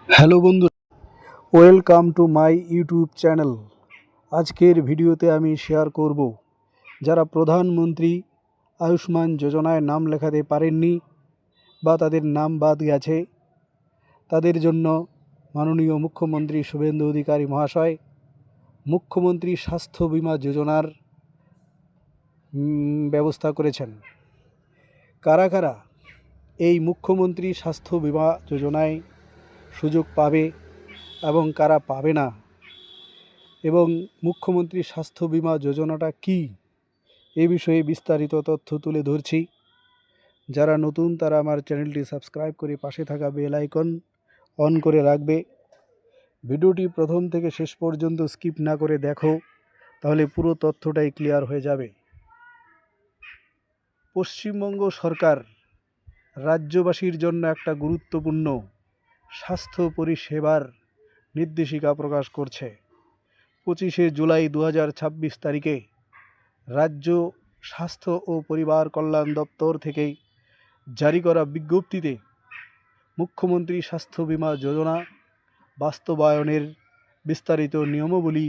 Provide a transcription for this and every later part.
Hello বন্ধু, welcome to my YouTube channel. আজকের ভিডিওতে আমি শেয়ার করব যারা প্রধানমন্ত্রী আয়ুষ্মান যোজনায় নাম লেখাতে পারেননি বা তাদের নাম বাদ গেছে, তাদের জন্য মাননীয় মুখ্যমন্ত্রী শুভেন্দু অধিকারী মহাশয় মুখ্যমন্ত্রী স্বাস্থ্য বীমা যোজনার ব্যবস্থা করেছেন। কারা কারা এই মুখ্যমন্ত্রী স্বাস্থ্য বীমা যোজনায় সুযোগ পাবে এবং কারা পাবে না, এবং মুখ্যমন্ত্রী স্বাস্থ্য বীমা যোজনাটা কি, এ বিষয়ে বিস্তারিত তথ্য তুলে ধরছি। যারা নতুন তারা আমার চ্যানেলটি সাবস্ক্রাইব করে পাশে থাকা বেল আইকন অন করে রাখবে। ভিডিওটি প্রথম থেকে শেষ পর্যন্ত স্কিপ না করে দেখো, তাহলে পুরো তথ্যটাই ক্লিয়ার হয়ে যাবে। পশ্চিমবঙ্গ সরকার রাজ্যবাসীর জন্য একটা গুরুত্বপূর্ণ স্বাস্থ্য পরিষেবার নির্দেশিকা প্রকাশ করছে। 25শে জুলাই 2026 তারিখে রাজ্য স্বাস্থ্য ও পরিবার কল্যাণ দপ্তর থেকে জারি করা বিজ্ঞপ্তিতে মুখ্যমন্ত্রী স্বাস্থ্য বীমা যোজনা বাস্তবায়নের বিস্তারিত নিয়মাবলী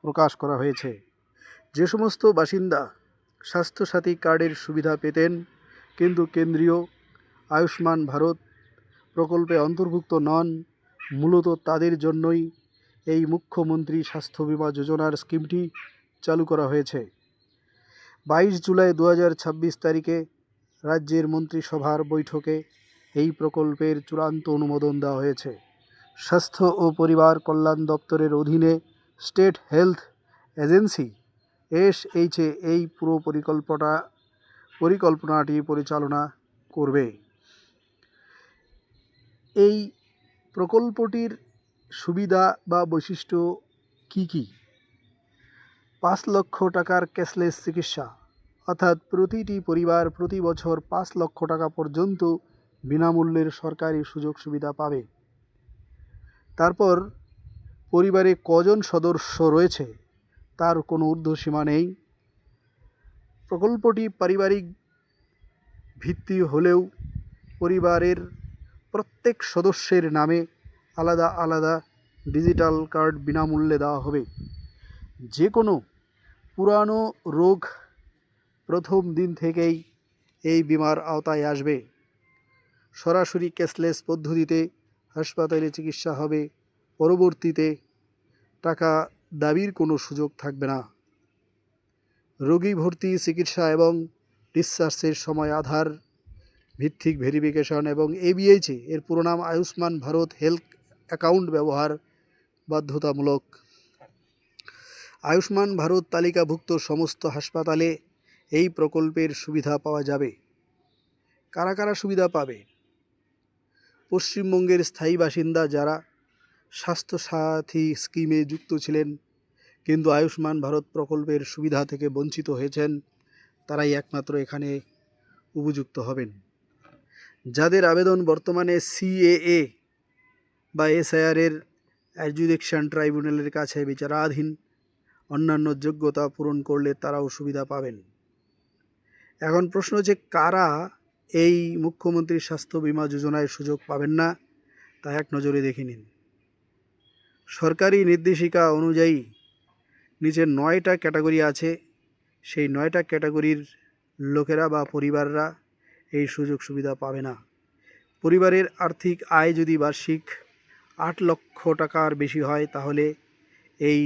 প্রকাশ করা হয়েছে। যে সমস্ত বাসিন্দা স্বাস্থ্যসাথী কার্ডের সুবিধা পেতেন কিন্তু কেন্দ্রীয় আয়ুষ্মান ভারত প্রকল্পে অন্তর্ভুক্ত নন, মূলত তাদের জন্যই এই মুখ্যমন্ত্রী স্বাস্থ্য বীমা যোজনার স্কিমটি চালু করা হয়েছে। 22 জুলাই 2026 তারিখে রাজ্যের মন্ত্রিসভার বৈঠকে এই প্রকল্পের চূড়ান্ত অনুমোদন দেওয়া হয়েছে। স্বাস্থ্য ও পরিবার কল্যাণ দপ্তরের অধীনে স্টেট হেলথ এজেন্সি SHA এই পুরো পরিকল্পনাটি পরিচালনা করবে। এই প্রকল্পটির সুবিধা বা বৈশিষ্ট্য কি কি? 5 লক্ষ টাকার ক্যাশলেস চিকিৎসা, অর্থাৎ প্রতিটি পরিবার প্রতি বছর 5 লক্ষ টাকা পর্যন্ত বিনামূল্যের সরকারি সুযোগ সুবিধা পাবে। তারপর পরিবারে কজন সদস্য রয়েছে তার কোনো ঊর্ধ্বসীমা নেই। প্রকল্পটি পারিবারিক ভিত্তি হলেও পরিবারের প্রত্যেক সদস্যের নামে আলাদা আলাদা ডিজিটাল কার্ড বিনামূল্যে দেওয়া হবে। যে কোনো পুরানো রোগ প্রথম দিন থেকেই এই বিমার আওতায় আসবে। সরাসরি ক্যাশলেস পদ্ধতিতে হাসপাতালে চিকিৎসা হবে। পরবর্তীতে টাকা দাবির কোনো সুযোগ থাকবে না। রোগী ভর্তি, চিকিৎসা এবং ডিসচার্জের সময় আধার ভিত্তিক ভেরিফিকেশন এবং ABH এর পুরো নাম আয়ুষ্মান ভারত হেলথ অ্যাকাউন্ট ব্যবহার বাধ্যতামূলক। আয়ুষ্মান ভারত তালিকাভুক্ত সমস্ত হাসপাতালে এই প্রকল্পের সুবিধা পাওয়া যাবে। কারা কারা সুবিধা পাবে? পশ্চিমবঙ্গের স্থায়ী বাসিন্দা যারা স্বাস্থ্যসাথী স্কিমে যুক্ত ছিলেন কিন্তু আয়ুষ্মান ভারত প্রকল্পের সুবিধা থেকে বঞ্চিত হয়েছেন, তারাই একমাত্র এখানে উপযুক্ত হবেন। যাদের আবেদন বর্তমানে CAA বা SIR এর অ্যাডজুডিকেশন ট্রাইব্যুনালের কাছে বিচারাধীন, অন্যান্য যোগ্যতা পূরণ করলে তারাও সুবিধা পাবেন। এখন প্রশ্ন হচ্ছে, কারা এই মুখ্যমন্ত্রী স্বাস্থ্য বীমা যোজনায় সুযোগ পাবেন না, তা এক নজরে দেখে নিন। সরকারি নির্দেশিকা অনুযায়ী নিচে 9টা ক্যাটাগরি আছে। সেই 9টা ক্যাটাগরির লোকেরা বা পরিবাররা এই সুযোগ সুবিধা পাবে না। পরিবারের আর্থিক আয় যদি বার্ষিক 8 লক্ষ টাকার বেশি হয় তাহলে এই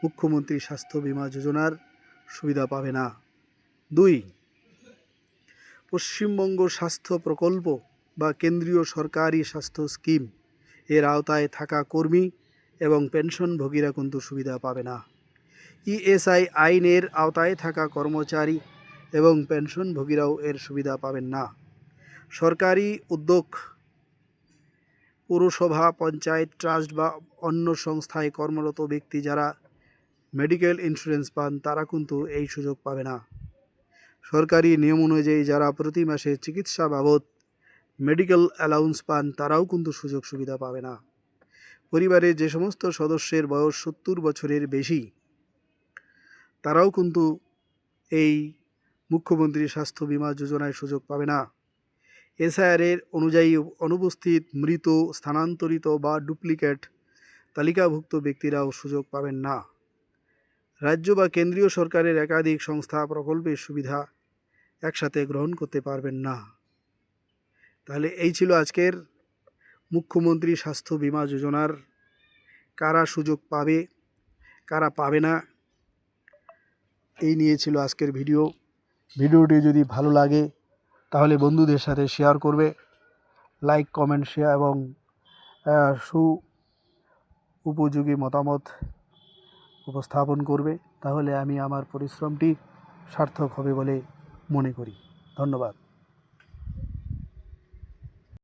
মুখ্যমন্ত্রী স্বাস্থ্য বীমা যোজনার সুবিধা পাবে না। 2, পশ্চিমবঙ্গ স্বাস্থ্য প্রকল্প বা কেন্দ্রীয় সরকারি স্বাস্থ্য স্কিম এর আওতায় থাকা কর্মী এবং পেনশনভোগীরা কিন্তু সুবিধা পাবে না। ESI আইনের আওতায় থাকা কর্মচারী এবং পেনশনভোগীরাও এর সুবিধা পাবেন না। সরকারি উদ্যোগ, পৌরসভা, পঞ্চায়েত, ট্রাস্ট বা অন্য সংস্থায় কর্মরত ব্যক্তি যারা মেডিকেল ইন্স্যুরেন্স পান তারা কিন্তু এই সুযোগ পাবে না। সরকারি নিয়ম অনুযায়ী যারা প্রতি মাসে চিকিৎসা বাবদ মেডিকেল অ্যালাউন্স পান তারাও কিন্তু সুযোগ সুবিধা পাবে না। পরিবারে যে সমস্ত সদস্যের বয়স 70 বছরের বেশি তারাও কিন্তু এই মুখ্যমন্ত্রী স্বাস্থ্য বীমা যোজনায় সুযোগ পাবে না। এসআইআরের অনুযায়ী অনুপস্থিত, মৃত, স্থানান্তরিত বা ডুপ্লিকেট তালিকাভুক্ত ব্যক্তিরাও সুযোগ পাবেন না। রাজ্য বা কেন্দ্রীয় সরকারের একাধিক সংস্থা প্রকল্পের সুবিধা একসাথে গ্রহণ করতে পারবেন না। তাহলে এই ছিল আজকের মুখ্যমন্ত্রী স্বাস্থ্য বীমা যোজনার কারা সুযোগ পাবে, কারা পাবে না, এই নিয়ে ছিল আজকের ভিডিওটি যদি ভালো লাগে তাহলে বন্ধুদের সাথে শেয়ার করবে, লাইক, কমেন্ট, শেয়ার এবং উপযোগী মতামত উপস্থাপন করবে। তাহলে আমি আমার পরিশ্রমটি সার্থক হবে বলে মনে করি। ধন্যবাদ।